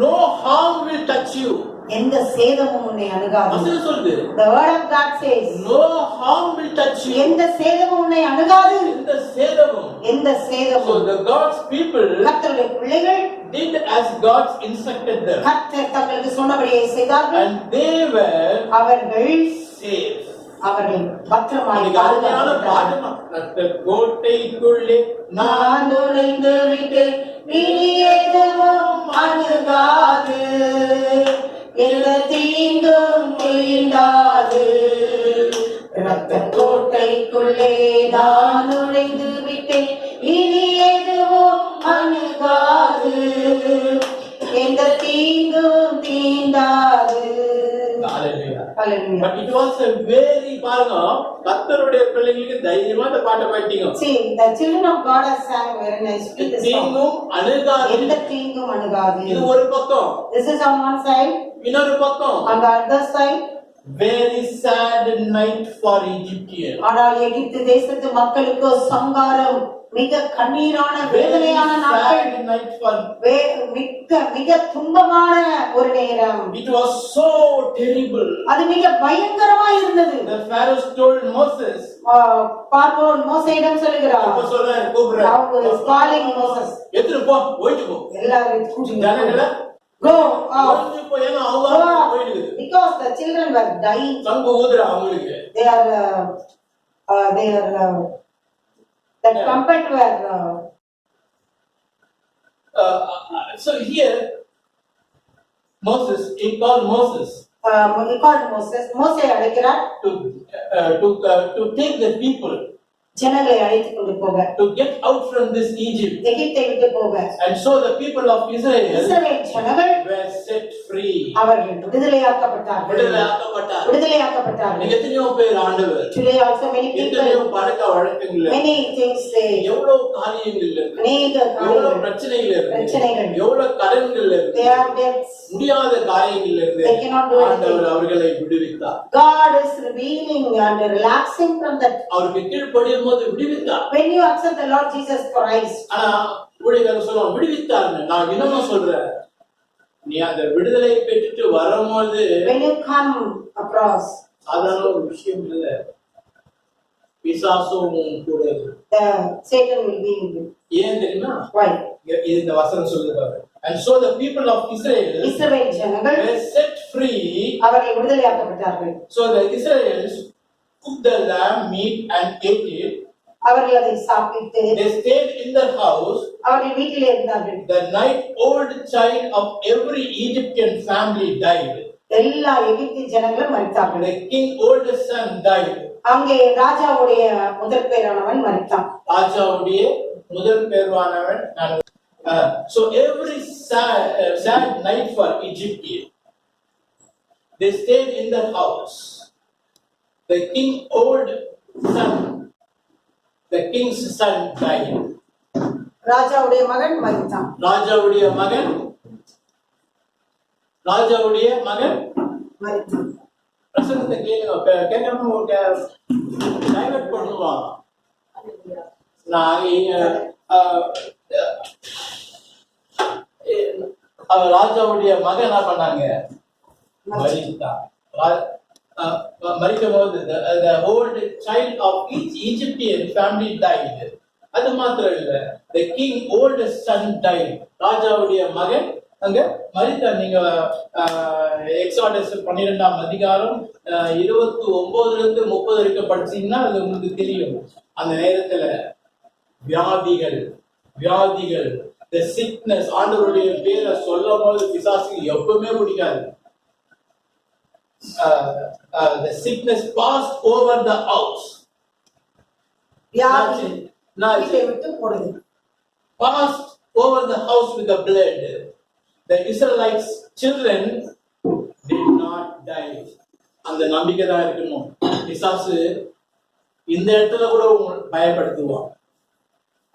no harm will touch you. எந்த சேதமும் உன்னை அணுகாது. அது சொல்லுது. The word of God says, no harm will touch you. எந்த சேதமும் உன்னை அணுகாது. எந்த சேதமும். So the God's people, கர்த்தருடைய பிள்ளைகள், did as God instructed them. கர்த்தர் தங்களுக்கு சொன்னபடியே செய்தார்கள். And they were அவர்கள் safe. அவர்கள் பத்திரமாய் பாதுகாக்கப்பட்டார்கள். கோட்டைக்குள்ளே நான் நுழைந்து விட்டேன், இனி எதுவும் அணுகாது, எந்த தீங்கும் தீண்டாது. இரத்த கோட்டைக்குள்ளே நான் நுழைந்து விட்டேன், இனி எதுவும் அணுகாது, எந்த தீங்கும் Hallelujah. But it was a very பாருங்க கர்த்தருடைய பிள்ளைகளுக்கு தைரியமா இந்த பாட்டை பாடிட்டீங்க. See, the children of God have sang very nicely this song. தீங்கும் அணுகாது. எந்த தீங்கும் அணுகாது. இது ஒரு பக்கம். This is on one side. இன்னொரு பக்கம். On the other side. Very sad night for Egyptians. ஆனால் எகிப்து தேசத்து மக்களுக்கு சங்காரம் மிக கண்ணீரான வேதனையான நாட்கள். மிக துன்பமான ஒரு நேரம். It was so terrible. அது மிக பயங்கரமா இருந்தது. The Pharaoh told Moses. பார்வோன் மோசேயிடம் சொல்கிறார். அப்ப சொல்றார் கூப்பிடுறார். calling Moses. எதுக்கு போ போயிட்டு போ. எல்லாரும் கூட்டிட்டு ஜனங்கள go போயிட்டு போயேனா அவங்க போயிடுது. Because the children were dying. சங்கு ஊதுறா அவங்களுக்கு. They are the trumpet were so here Moses, he called Moses. He called Moses. Moses அழைக்கிறார் to take the people. ஜனங்களை அழைத்து கொண்டு போக. To get out from this Egypt. எகிப்தை விட்டு போக. And so the people of Israel. இஸ்ரவேல் ஜனங்கள் were set free. அவர்கள் விடுதலையாக்கப்பட்டார்கள். விடுதலையாக்கப்பட்டார்கள். நீங்க எத்தனையோ பேர் ஆண்டவர். Today also many people. எத்தனையோ பழக்க வழக்கங்கள். Many things they. எவ்வளவு காரியங்கள் இருக்கு. அநேக எவ்வளவு பிரச்சனைகள் இருக்கு. பிரச்சனைகள். எவ்வளவு கடன்கள் இருக்கு. They are debts. முடியாத காரியங்கள் இருக்கு. They cannot do anything. ஆண்டவர் அவர்களை விடுவித்தார். God is revealing and relaxing from that. அவருக்கு கீழ்ப்படியும்போது விடுவித்தார். When you accept the Lord Jesus Christ. ஆனா ஊழியர்கள் சொல்லுவாங்க விடுவித்தார்னு. நான் இன்னமும் சொல்றேன். நீ அந்த விடுதலை பெற்றுட்டு வரும்போது when you come across சாதாரண ஒரு விஷயம் இல்ல. பிசாசும் கூட the Satan will be with you. ஏன் தெரியுமா? Why? இந்த வசனம் சொல்லுது. And so the people of Israel இஸ்ரவேல் ஜனங்கள் were set free. அவர்கள் விடுதலையாக்கப்பட்டார்கள். So the Israelites cooked the lamb meat and ate it. அவர்கள் அதை சாப்பிட்டு they stayed in their house. அவர்கள் வீட்டிலே இருந்தார்கள். The night old child of every Egyptian family died. எல்லா எகிப்திய ஜனங்களும் மரித்தார்கள். The king oldest son died. அங்கே ராஜாவுடைய முதல் பேரானவன் மரித்தான். ராஜாவுடைய முதல் பேரானவன். So every sad night for Egyptians. They stayed in their house. The king's old son, the king's son died. ராஜாவுடைய மகன் மரித்தான். ராஜாவுடைய மகன் மரித்தான். பிரசங்கத்தை கேட்காம ஒரு டைவர்ட் பண்ணுவான். நான் ராஜாவுடைய மகன் என்ன பண்ணாங்க? மரித்தான். மரிக்கும் போது the old child of each Egyptian family died. அது மாத்திரம் இல்ல, the king oldest son died. ராஜாவுடைய மகன் அங்க மரித்தார். நீங்க எக்ஸாடஸ் 12ஆம் அதிகாரம் 29 இருந்து 30 வரைக்கும் படிச்சீங்கன்னா அது உங்களுக்கு தெரியும். அந்த நேரத்துல வியாதிகள் the sickness, ஆண்டவருடைய பேரை சொல்லும் போது பிசாசுக்கு எப்பவுமே பிடிக்காது. The sickness passed over the house. வியாதி வீட்டை விட்டு போனது. Passed over the house with the blood. The Israelites children did not die. அந்த நம்பிக்கை தான் இருக்கணும். பிசாசு இந்த இடத்துல கூட பயப்படுத்துவான்.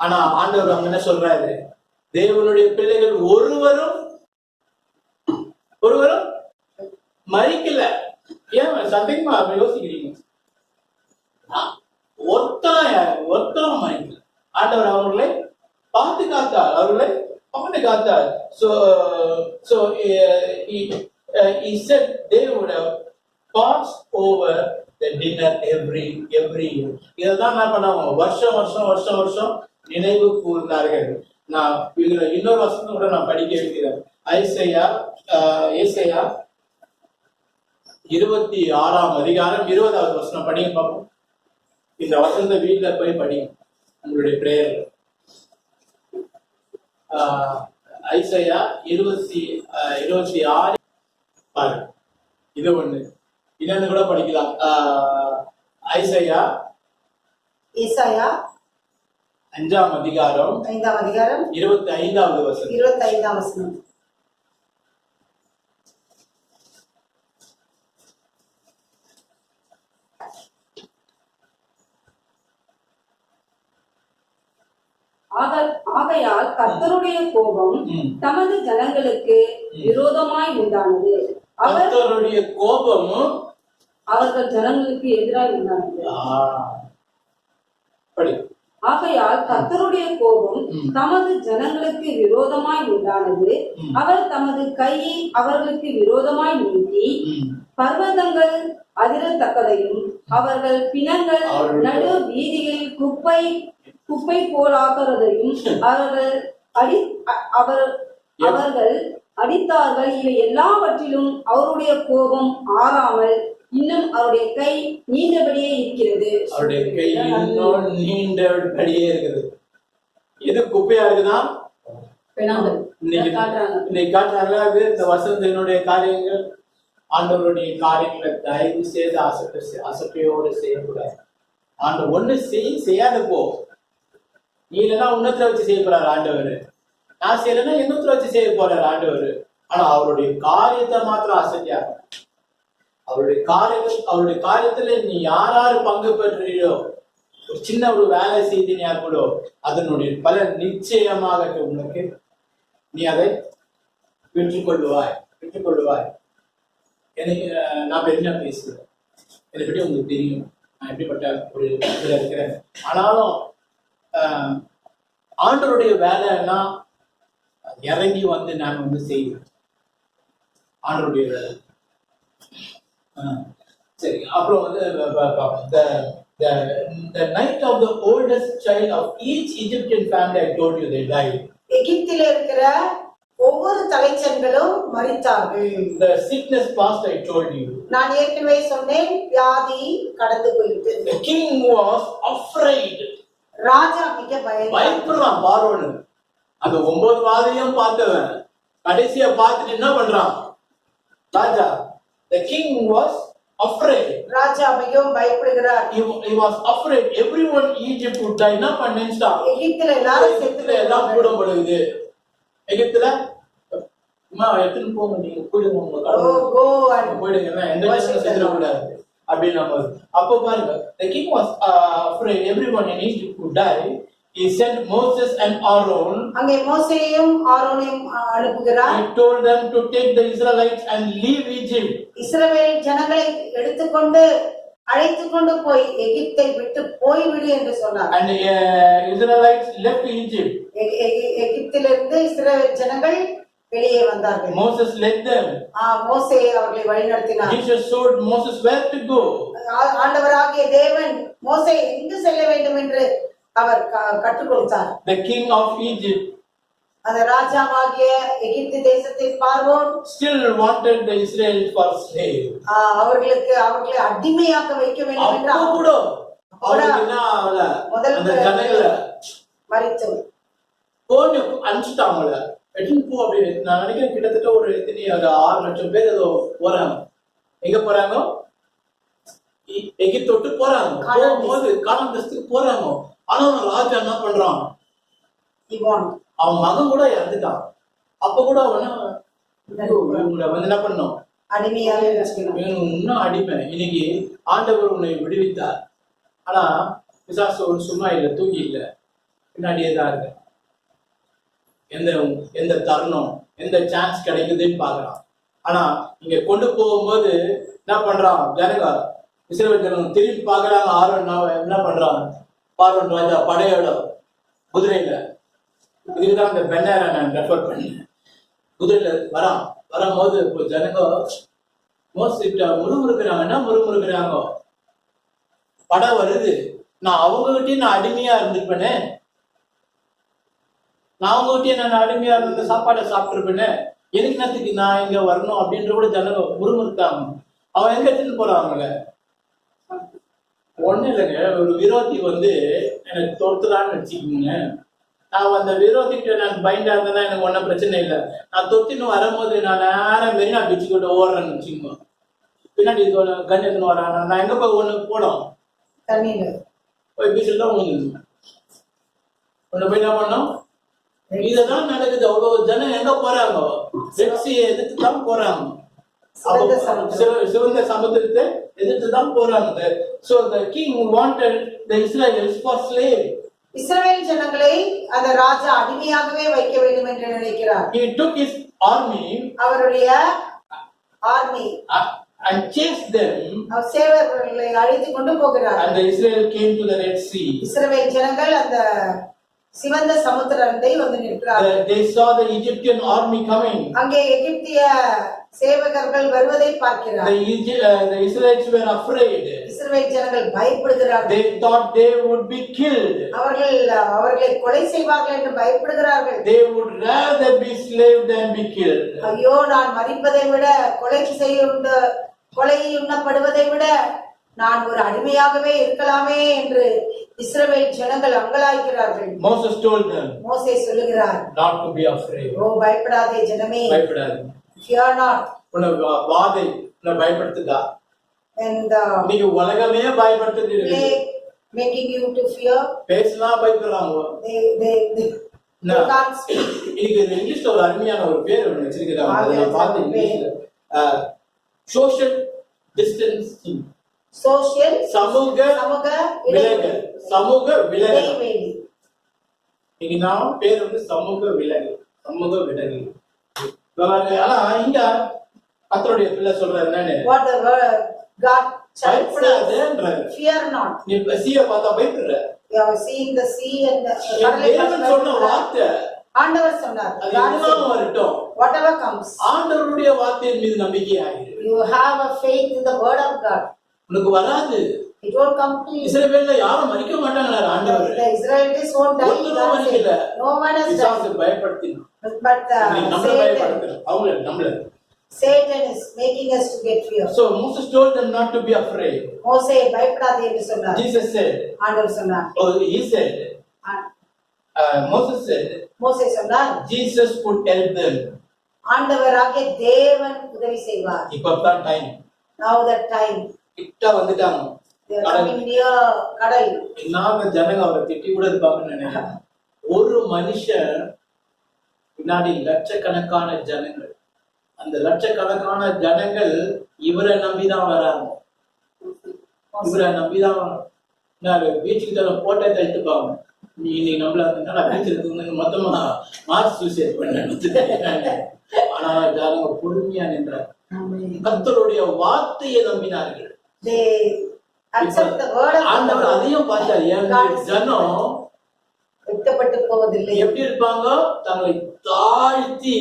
ஆனா ஆண்டவர் அங்க என்ன சொல்றாரு? தேவனுடைய பிள்ளைகள் ஒருவரும் மரிக்கல. ஏன் சந்தேகமா யோசிக்கிறீங்க? ஒருத்தரும் மரிக்கல. ஆண்டவர் அவர்களை பாதுகாத்தார், So he said they would have passed over the dinner every year. இதெல்லாம் என்ன பண்ணாங்க? வருஷம் நினைவு கூர்ந்தார்கள். நான் இன்னொரு வசனம் கூட நான் படிக்க வைக்கிறேன். ஏசாயா 26ஆம் அதிகாரம் 20வது வசனம் படிங்க பார்ப்போம். இந்த வசனத்தை வீட்டுல போய் படிங்க உங்களுடைய பிரேயர். ஏசாயா 26 பாருங்க. இது ஒண்ணு. இன்னொன்னு கூட படிக்கலாம். ஏசாயா 5ஆம் அதிகாரம் 25வது வசனம். ஆகையால் கர்த்தருடைய கோபம் தமது ஜனங்களுக்கு விரோதமாய் உண்டானது. கர்த்தருடைய கோபம் அவர்கள் ஜனங்களுக்கு எதிராய் உண்டானது. ஆகையால் கர்த்தருடைய கோபம் தமது ஜனங்களுக்கு விரோதமாய் உண்டானது. அவர் தமது கையை அவர்களுக்கு விரோதமாய் நீட்டி பர்வதங்கள் அதிரத்தக்கதையும் அவர்கள் பிணங்கள் நடு வீதிகளில் குப்பை போலாக்குறதையும் அவர்கள் அடித்தார்கள். இவை எல்லாவற்றிலும் அவருடைய கோபம் ஆறாமல் இன்னும் அவருடைய கை நீண்டபடியே இருக்கிறது. அவருடைய கை இன்னும் நீண்டபடியே இருக்குது. இது குப்பையா இருக்குதா? இன்னைக்கு காட்டுறாங்க இந்த வசந்தனுடைய காரியங்கள், ஆண்டவருடைய காரியங்களை தயவு செய்து அசப்பையோடு செய்யக்கூடாது. ஆண்டவர் ஒண்ணு செய்யாத போ. நீ இல்லைன்னா உன்னத்துல வச்சு செய்ய போறாரு ஆண்டவர். நான் செய்யலைன்னா இன்னத்துல வச்சு செய்ய போறாரு ஆண்டவர். ஆனா அவருடைய காரியத்தை மாத்திரம் அசையா. அவருடைய காரியத்துல நீ யாராரு பங்கு பெற்றீரோ, ஒரு சின்ன ஒரு வேலை செய்தினியா கூட அதனுடைய பலன் நிச்சயமாக உனக்கு நீ அதை பெற்றுக்கொள்ளுவாய். எனக்கு நான் என்ன பேசுறேன், இதை பற்றி உங்களுக்கு தெரியும், நான் எப்படிப்பட்ட ஒரு இதுல இருக்கிறேன். ஆனாலும் ஆண்டவருடைய வேலைன்னா இறங்கி வந்து நான் செய்வேன். ஆண்டவருடைய வேலை. சரி, அப்புறம் the night of the oldest child of each Egyptian family, I told you they died. எகிப்தில் இருக்கிற ஒவ்வொரு தலைச்சன்களும் மரித்தார்கள். The sickness passed, I told you. நான் ஏற்கனவே சொன்னேன், வியாதி கடந்து போயிட்டு. The king was afraid. ராஜா மிக பயப்படுறான். பார்வோன் அந்த 9 வாதையும் பார்த்தவன் கடைசியா பார்த்துட்டு என்ன பண்றான் ராஜா? The king was afraid. ராஜா மிகவும் பயப்படுகிறார். He was afraid. Everyone in Egypt would die. என்ன பண்ணேன்டா? எகிப்தில எல்லாரும் செத்து எல்லாம் கூடப்படுது. எகிப்தில எத்தனை போங்க, நீங்க போயிடுங்க, உங்க போயிடுங்க, எந்த விஷயம் செஞ்சிட கூடாது அப்படின்னு நம்ம. அப்போ பாருங்க, the king was afraid. Everyone in Egypt would die. He sent Moses and Aaron. அங்கே மோசேயையும் ஆரோனையும் அனுப்புகிறார். He told them to take the Israelites and leave Egypt. இஸ்ரவேல் ஜனங்களை அழைத்துக் கொண்டு போய் எகிப்தை விட்டு போய்விடு என்று சொன்னார். And Israelites left Egypt. எகிப்திலிருந்து இஸ்ரவேல் ஜனங்கள் வெளியே வந்தார்கள். Moses led them. மோசே அவர்களை வழிநடத்தினார். Jesus showed Moses where to go. ஆண்டவராகிய தேவன் மோசே எங்கு செல்ல வேண்டும் என்று அவர் கற்றுக் கொடுத்தார். The king of Egypt, அந்த ராஜாவாகிய எகிப்து தேசத்தின் பார்வோன் still wanted the Israel for slave. அவர்களை அடிமையாக வைக்க வேண்டும் என்று கூட முதல்ல ஜனங்கள மரித்து போன்னு அனுப்பிச்சிட்டாங்கள. எட்டு போ அப்படின்னு நான் நினைக்கிறேன். கிட்டத்தட்ட ஒரு 6 லட்சம் பேர் ஏதோ போறாங்க. எங்க போறாங்க? எகிப்து தொட்டு போறாங்க. போகும்போது கானான் தேசத்துக்கு போறாங்க. ஆனா ராஜா என்ன பண்றான்? அவன் மகன் கூட இறந்துட்டான். அப்ப கூட அவன் என்ன பண்ணும்? அடிமையாக இன்னும் அடிமை. இன்னைக்கு ஆண்டவர் உன்னை விடுவித்தார். ஆனா பிசாசு ஒரு சும்மா இல்லை, தூங்கி இல்லை, பின்னாடியே தான் இருக்கு. எந்த தருணம், எந்த சான்ஸ் கிடைக்குதுன்னு பாக்குறான். ஆனா இங்க கொண்டு போகும்போது என்ன பண்றான்? ஜனங்க இஸ்ரவேல் ஜனங்க திரும்பி பாக்குறாங்க. ஆரோன் என்ன பண்றான்? பார்வோன் ராஜா படையோட குதிரையில, இதுக்குதான் அந்த பெண்ணார நான் ரெஃபர் பண்ணேன். குதிரையில வரும்போது இப்போ ஜனங்க மோசிட்ட முறுமுறுக்கிறாங்க. என்ன முறுமுறுக்கிறாங்க? படம் வருது, நான் அவங்ககிட்டயும் நான் அடிமையா இருந்திருப்பேனே, நான் அவங்ககிட்டயும் நான் அடிமையா இருந்த சாப்பாடை சாப்பிட்டுருப்பேனே, எனக்கு என்னத்துக்கு நான் இங்க வரணும் அப்படின்ற கூட ஜனங்க முறுமுறுத்தாங்க. அவன் எங்க எடுத்துட்டு போறாங்க? ஒண்ணும் இல்லைங்க, ஒரு விரோதி எனக்கு தொடுத்துறான்னு வச்சுக்கோங்க. நான் அந்த விரோதிக்கிட்ட நான் பைண்டா இருந்தேன்னா எனக்கு ஒன்றும் பிரச்சனை இல்லை. நான் தொத்தின்னு வரும்போது நான் நேரம் மெரினா பீச்சு கிட்ட ஓடுறேன்னு வச்சுக்கோங்க. பின்னாடி கன் எடுத்துன்னு வரான். நான் எங்க போய் ஒண்ணு போடும் போய் பீச்சில் தான் ஒண்ணு போய் என்ன பண்ணோம்? இதுதான் நடக்குது. அவ்வளவு ஜனம் எங்க போறாங்க? ரெட்சியை எதிர்த்து தான் போறாங்க. சிவந்த சமுத்திரத்தை எதிர்த்து தான் போறாங்க. So the king wanted the Israelites for slave. இஸ்ரவேல் ஜனங்களை அந்த ராஜா அடிமையாகவே வைக்க வேண்டும் என்று நினைக்கிறார். He took his army அவருடைய ஆர்மி and chased them, அவர் சேவகர்களை அழைத்து கொண்டு போகிறார். and the Israel came to the Red Sea. இஸ்ரவேல் ஜனங்கள் அந்த சிவந்த சமுத்திரத்தை வந்து நிற்கிறார்கள். They saw the Egyptian army coming. அங்கே எகிப்திய சேவகர்கள் வருவதை பார்க்கிறார். The Israelites were afraid. இஸ்ரவேல் ஜனங்கள் பயப்படுகிறார்கள். They thought they would be killed. அவர்களை கொலை செய்வார்கள் என்று பயப்படுகிறார்கள். They would rather be slaves than be killed. ஐயோ, நான் மரிப்பதை விட கொலை உண்ணப்படுவதை விட நான் ஒரு அடிமையாகவே இருக்கலாமே என்று இஸ்ரவேல் ஜனங்கள் அங்கலாய்க்கிறார்கள். Moses told them, மோசே சொல்லுகிறார், not to be afraid. ஓ பயப்படாதே ஜனமே, பயப்படாதே. fear not. உன்னை வாதை உன்னை பயப்படுத்துதா? And நீங்க உலகமே பயப்படுத்துது. making you to fear. பேசினா பயப்படுறாங்க. They can't speak. இதுக்கு இங்கிலீஷ்ல ஒரு அருமையான ஒரு பேர் ஒன்று வச்சிருக்காங்க. அதை நான் பார்த்தேன் இங்கிலீஷ்ல. social distancing. சமூக விலகல். சமூக விலகல். இங்க நான் பேர் வந்து சமூக விலகல். ஆனா இங்க கர்த்தருடைய பிள்ளை சொல்றாரு என்னன்னு, what the word God பயப்படாதேன்றாரு. fear not. நீ சீயை பார்த்தா பயப்படுற. you are seeing the sea and தேவன் சொன்ன வார்த்தை ஆண்டவர் சொன்னார், வரட்டும், whatever comes, ஆண்டவருடைய வார்த்தையின் மீது நம்பிக்கையாயிரு. you have a faith in the word of God. உனக்கு வராது. It won't come to you. இஸ்ரவேல்ல யாரும் மரிக்க மாட்டாங்களாரு ஆண்டவர். The Israelites won't die. No one has died. பயப்படுத்தினான். But Satan is making us to get fear. So Moses told them not to be afraid. மோசே பயப்படாதே என்று சொன்னார். Jesus said, ஆண்டவர் சொன்னார். he said, Moses said, மோசே சொன்னார், Jesus would help them. ஆண்டவராகிய தேவன் உதவி செய்வார். இப்பதான் டைம். Now that time. கிட்ட வந்துட்டாங்க. They are coming near கடல். நாம ஜனங்க அவரை திட்டி கூட இருப்பாங்கன்னு நினைக்கிறேன். ஒரு மனுஷன் பின்னாடி லட்சக்கணக்கான ஜனங்கள், அந்த லட்சக்கணக்கான ஜனங்கள் இவரை நம்பிதான் வராங்க. இவரை நம்பிதான் பீச்சுக்கு தலை போட்டோ தடுத்துப்பாங்க. நீ இன்னைக்கு நம்மள பீச்சுக்கு மொத்தமா மார்க் சூசைட் பண்ண. ஆனா ஜனங்க பொறுமையா நின்றார். கர்த்தருடைய வார்த்தையை நம்பினார்கள். ஆண்டவர் அதையும் பார்த்தார். ஜனம் வெட்கப்பட்டு போவதில்லை. எப்படி இருப்பாங்க? தங்களை தாழ்த்தி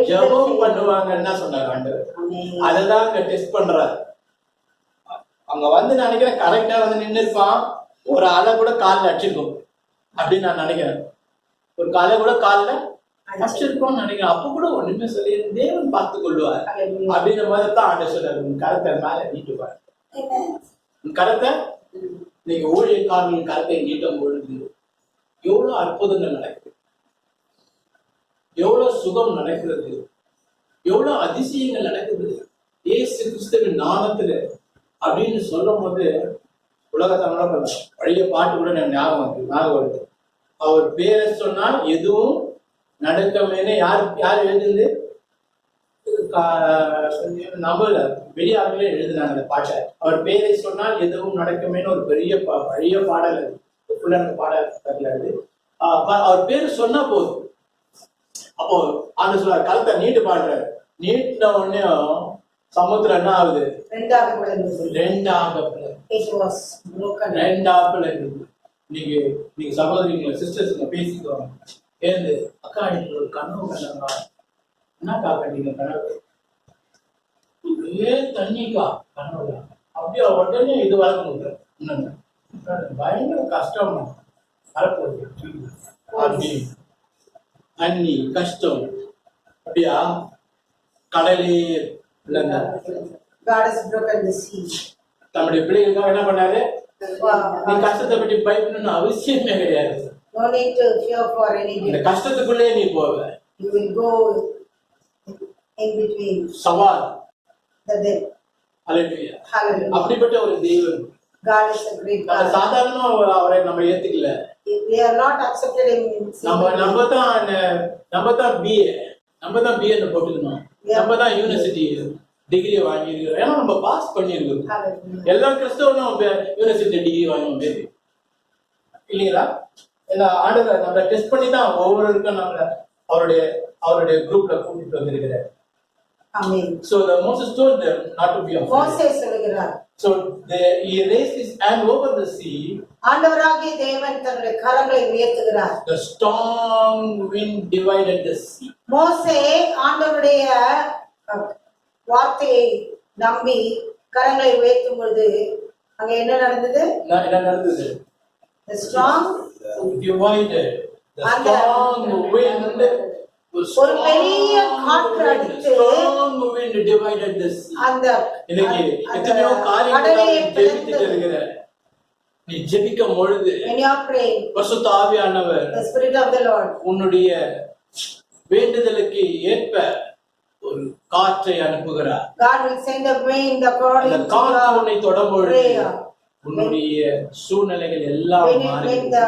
ஜெபம் பண்ணுவாங்கன்னா சொன்னார் ஆண்டவர். அததான் அங்க டெஸ்ட் பண்றாரு. அங்க வந்து நினைக்கிறேன் கரெக்டா வந்து நின்று இருப்பான். ஒரு அலை கூட காலில் அடிச்சிருக்கும் அப்படின்னு நான் நினைக்கிறேன். ஒரு காலை கூட காலில் அடிச்சிருக்கோம்னு நினைக்கிறேன். அப்ப கூட ஒண்ணுமே சொல்லி தேவன் பார்த்து கொள்வார் அப்படின்ற மாதிரி தான் ஆண்டவர் சொல்றாரு. உன் கருத்தை மேல நீட்டு பாரு. உன் கருத்தை நீங்க ஊழியக்காரர்கள் கருத்தை நீட்டும் பொழுது எவ்வளவு அற்புதங்கள் நடக்குது, எவ்வளவு சுகம் நடக்கிறது, எவ்வளவு அதிசயங்கள் நடக்குது இயேசு கிறிஸ்துவின் நாமத்துல அப்படின்னு சொல்லும் போது உலகத்தோட பழைய பாட்டு கூட ஞாபகம் வருது. அவர் பேரை சொன்னால் எதுவும் நடக்கமேனு யார் எழுதுது? நம்மள வெளியாகவே எழுதினாங்க அந்த பாட்டை. அவர் பேரை சொன்னால் எதுவும் நடக்குமேனு ஒரு பெரிய பழைய பாடல் அது. பாடல் அவர் பேரு சொன்னா போதும். அப்போ ஆண்டு சொல்றாரு கருத்தை நீட்டு பாடுறாரு. நீட்டின உடனே சமுத்திரம் என்ன ஆகுது? ரெண்டாக பிளக்குது. நீங்க சகோதரிங்களை சிஸ்டர்ஸ் பேசிக்குவாங்க. ஏந்து அக்கா எனக்கு ஒரு கனவு கண்டாங்க. என்னக்கா கண்டிங்க கனவு? தண்ணிக்கா கனவு. அப்படியே உடனே இது வளர்க்கணுங்க. பயங்கர கஷ்டம் வரப்போகுது. தண்ணி கஷ்டம் அப்படியா? கடலே தன்னுடைய பிள்ளைகளுக்காக என்ன பண்ணாரு? நீ கஷ்டத்தை பற்றி பயப்படணும்னு அவசியமே கிடையாது. இந்த கஷ்டத்துக்குள்ளே நீ போவ. சவால் அப்படிப்பட்ட ஒரு தெய்வம். சாதாரணமா அவரை நம்ம ஏத்துக்கல. நம்ம தான் பிஏ போட்டுக்கணும். நம்ம தான் யூனிவர்சிட்டி டிகிரி வாங்கியிருக்கிறோம். ஏன்னா நம்ம பாஸ் பண்ணிருக்கோம். எல்லா கிறிஸ்தவனும் யூனிவர்சிட்டி டிகிரி வாங்கணும். இல்லைங்களா? ஏன்னா ஆண்டவர் நம்மளை டெஸ்ட் பண்ணி தான் ஒவ்வொருவருக்கும் நம்மளை அவருடைய அவருடைய குரூப்ல கூட்டிட்டு வந்திருக்கிறார். ஆமென். So the Moses told them not to be afraid. மோசே சொல்கிறார். So he raised his hand over the sea. ஆண்டவராகிய தேவன் தன்னுடைய கரங்களை உயர்த்துகிறார். The strong wind divided the sea. மோசே ஆண்டவருடைய வார்த்தையை நம்பி கரங்களை உயர்த்தும் பொழுது அங்க என்ன நடந்தது? என்ன நடந்தது? The strong divided. The strong wind. ஒரு பெரிய காற்று அடித்து strong wind divided the sea. அந்த இன்னைக்கு எத்தனையோ காரியங்களை ஜெபித்துட்டு இருக்கிற நீ ஜெபிக்கும் பொழுது பரிசுத்த ஆவியானவர் the spirit of the Lord உன்னுடைய வேண்டுதலுக்கு ஏற்ப ஒரு காற்றை அனுப்புகிறார். God will send a wind according to அந்த காற்று உன்னை தொடும் பொழுது உன்னுடைய சூழ்நிலைகள் எல்லாம் மாறுகிறது. when the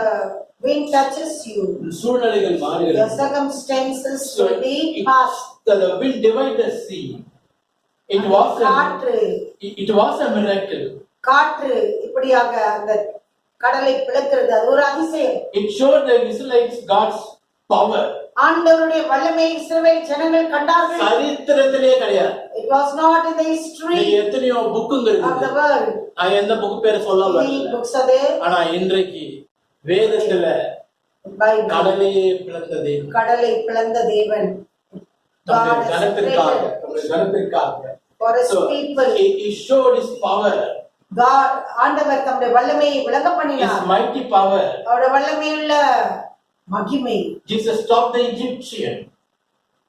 wind touches you சூழ்நிலைகள் மாறுகிறது. your circumstances will be past. The wind divided the sea. It was a miracle. காற்று இப்படியாக அந்த கடலை பிளக்கிறது. அது ஒரு அதிசயம். It showed the Israelites God's power. ஆண்டவருடைய வல்லமை இஸ்ரவேல் ஜனங்கள் கண்டார்கள். சரித்திரத்திலே கிடையாது. It was not in the history எத்தனையோ புக்குங்க of the இருக்கு. world. நான் எந்த புக் பேரை சொல்ல வரல. books are there. ஆனா இன்றைக்கு வேதத்துல கடலையே பிளந்த தேவன். கடலை பிளந்த தேவன். நம்முடைய ஜனத்திற்காக. For his people. He showed his power. God ஆண்டவர் தம்முடைய வல்லமையை விளங்க பண்ணினார். His mighty power. அவருடைய வல்லமையுள்ள மகிமை. Jesus stopped the Egyptian.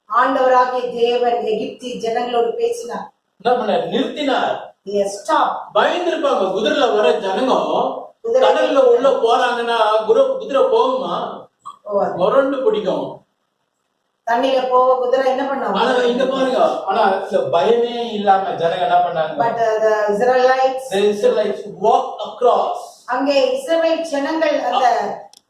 ஆண்டவராகிய தேவன் எகிப்தி ஜனங்களோடு பேசினார். என்ன பண்ணார்? நிறுத்தினார். He stopped. பயந்திருப்பாங்க. குதிரைல வர ஜனங்க கடல்ல உள்ள போறாங்கன்னா குதிரை போகுமா? முரண்டு பிடிக்கும். தண்ணில போக குதிரை என்ன பண்ணும்? ஆனா இங்க பாருங்க, ஆனா இந்த பயமே இல்லாம ஜனங்க என்ன பண்ணாங்க? But the Israelites walked across. அங்கே இஸ்ரவேல் ஜனங்கள் அந்த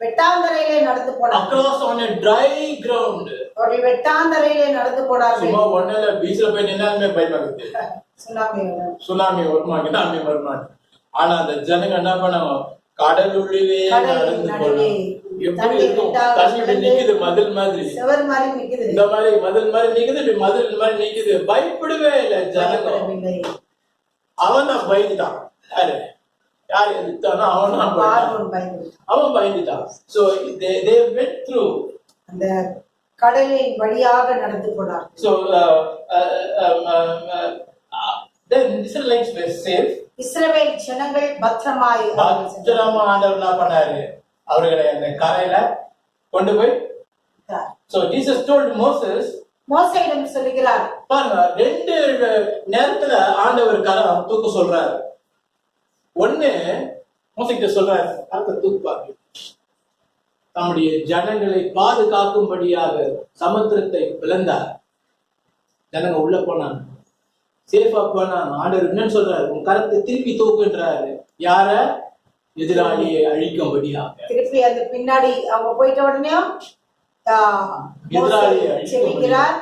வெட்டாந்தரையிலே நடந்து போனாங்க. Across on a dry ground. அவர்கள் வெட்டாந்தரையிலே நடந்து போனார்கள். சும்மா ஒண்ணல பீச்ல போய் நின்னாலுமே பயமாகுது. சுனாமி வருமா? ஆனா அந்த ஜனங்க என்ன பண்ணாங்க? கடலுள்ளே நடந்து போனாங்க. எப்படி இருக்கும்? தண்ணி நிக்குது மதில் மாதிரி. செவர் மாதிரி நிக்குது. இந்த மாதிரி மதில் மாதிரி நிக்குது, மதில் மாதிரி நிக்குது. பயப்படவே இல்லை ஜனங்க. அவன் தான் பயந்துட்டான். யார் எதிர்த்தானோ அவன் பயந்துட்டான். So they went through. அந்த கடலின் வழியாக நடந்து போனார். So then Israelites were safe. இஸ்ரவேல் ஜனங்கள் பத்திரமாய் ஆண்டவர் என்ன பண்ணாரு? அவர்களை அந்த கரையில கொண்டு போய். So Jesus told Moses. மோசேயிடம் சொல்லுகிறார். பாருங்க, ரெண்டு நேரத்துல ஆண்டவர் கரம் தூக்க சொல்றாரு. ஒண்ணு மோசேகிட்ட சொல்றாரு, கரத்தை தூக்குப்பாரு. தம்முடைய ஜனங்களை பாதுகாக்கும்படியாக சமுத்திரத்தை பிளந்தார். ஜனங்க உள்ள போனாங்க, சேஃபா போனாங்க. ஆண்டவர் என்னன்னு சொல்றாரு? உன் கரத்தை திருப்பி தூக்குன்றாரு. யார? எதிராளியை அழிக்கும்படியாக. திருப்பி அந்த பின்னாடி அவங்க போயிட்ட உடனே எதிராளியை செபிக்கிறார்.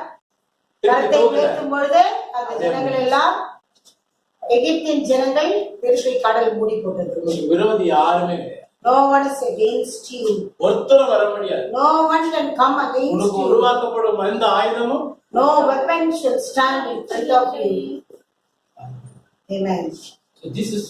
கரத்தை உயர்த்தும் பொழுது அந்த ஜனங்கள் எல்லாம், எகிப்தின் ஜனங்கள் திருப்பி கடல் மூடி போட்டது. விரோதி யாருமே கிடையாது. No one is against you. ஒருத்தரும் வர முடியாது. No one can come against you. உனக்கு உருவாக்கப்படும் எந்த ஆயுதமும், no weapon shall stand in front of you. Amen. So Jesus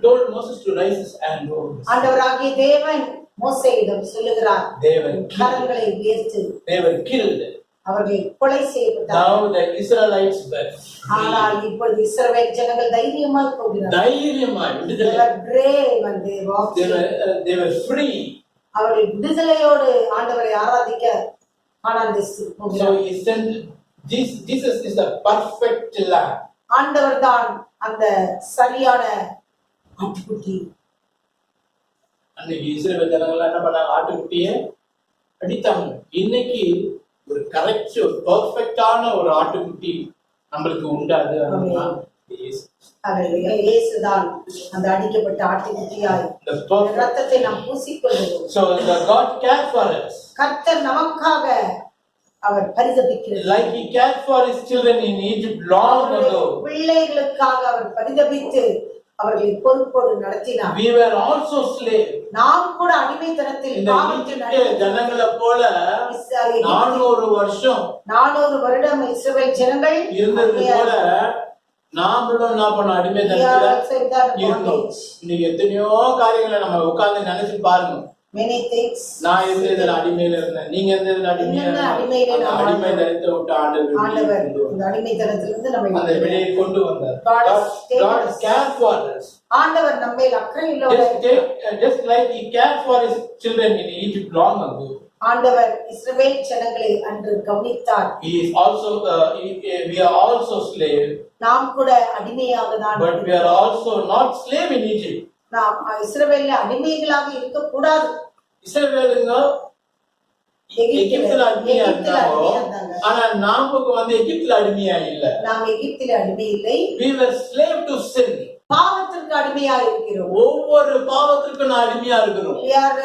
told Moses to raise his hand. ஆண்டவராகிய தேவன் மோசேயிடம் சொல்லுகிறார், தேவன் கரங்களை உயர்த்து. தேவன் killed. அவர்கள் கொலை செய்யப்பட்டார்கள். Now the Israelites were free. ஆனால் இப்பொழுது இஸ்ரவேல் ஜனங்கள் தைரியமாக போகிறார்கள். தைரியமாய் விடுதலை. They were brave and they walked. They were free. அவர்கள் விடுதலையோடு ஆண்டவரை ஆராதிக்க கானான் தேசத்துக்கு போகிறார்கள். So he sent Jesus is the perfect lamb. ஆண்டவர் தான் அந்த சரியான ஆட்டுக்குட்டி. அன்னைக்கு இஸ்ரவேல் ஜனங்கள் என்ன பண்ணாங்க? ஆட்டுக்குட்டியை அடித்தாங்க. இன்னைக்கு ஒரு கரெக்ட் ஒரு பெர்ஃபெக்ட்டான ஒரு ஆட்டுக்குட்டி நம்மளுக்கு உண்டாது. இயேசுதான் அந்த அடிக்கப்பட்ட ஆட்டுக்குட்டியாய் இரத்தத்தை நாம் பூசிக்கொள்கிறோம். So the God cared for us. கர்த்தர் நமக்காக அவர் பரிதபிக்கிறார். Like he cared for his children in Egypt long ago. பிள்ளைகளுக்காக அவர் பரிதபித்து அவர்களை பொறுப்போடு நடத்தினார். We were also slave. நாம் கூட அடிமைத்தனத்தில் இந்த ஈஜிப்திய ஜனங்களை போல 400 வருஷம் 400 வருடம் இஸ்ரவேல் ஜனங்கள் இருந்தது போல நாமளும் என்ன பண்ண அடிமைத்தனத்துல இருந்தோம். இன்னைக்கு எத்தனையோ காரியங்களை நம்ம உட்கார்ந்து நினைச்சு பாருங்க. many things. நான் எந்த அடிமையில இருந்தேன், நீங்க எந்த அடிமைத்தனத்தை விட்டு ஆண்டவர் இந்த அடிமைத்தனத்திலிருந்து நம்மை அந்த வெளியே கொண்டு வந்தார். God cared for us. ஆண்டவர் நம்மை அக்கறை உள்ளவர். Just like he cared for his children in Egypt long ago. ஆண்டவர் இஸ்ரவேல் ஜனங்களை அன்று கவனித்தார். He is also we are also slave. நாம் கூட அடிமையாக தான். But we are also not slave in Egypt. நாம் இஸ்ரவேல்ல அடிமைகளாக இருக்க கூடாது. இஸ்ரவேலுங்க எகிப்தில அடிமையா இருந்தாங்க. ஆனா நாமுக்கு எகிப்தில அடிமையா இல்ல. நாம் எகிப்தில அடிமை இல்லை. We were slave to sin. பாவத்திற்கு அடிமையா இருக்கிறோம். ஒவ்வொரு பாவத்திற்கும் நான் அடிமையா இருக்கிறோம். We are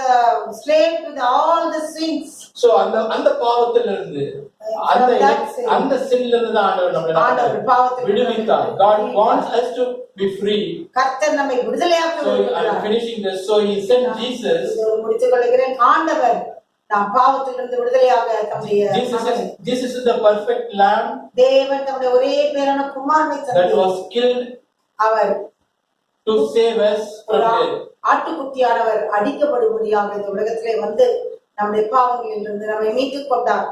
slave to all the sins. So அந்த பாவத்தில இருந்து அந்த சின்ல இருந்து தான் ஆண்டவர் நம்மை விடுவித்தார். God wants us to be free. கர்த்தர் நம்மை விடுதலையாக்க விரும்புகிறார். So I am finishing this. So he sent Jesus. முடித்துக் கொள்கிறேன். ஆண்டவர் நாம் பாவத்திலிருந்து விடுதலையாக தம்முடைய Jesus is the perfect lamb. தேவன் தம்முடைய ஒரே பேரான குமாரனை that was killed. Our to save us from death. ஆட்டுக்குட்டியானவர் அடிக்கப்படும்படியாக இந்த உலகத்திலே வந்து நம்முடைய பாவங்களிலிருந்து நம்மை மீட்டுக் கொண்டார்.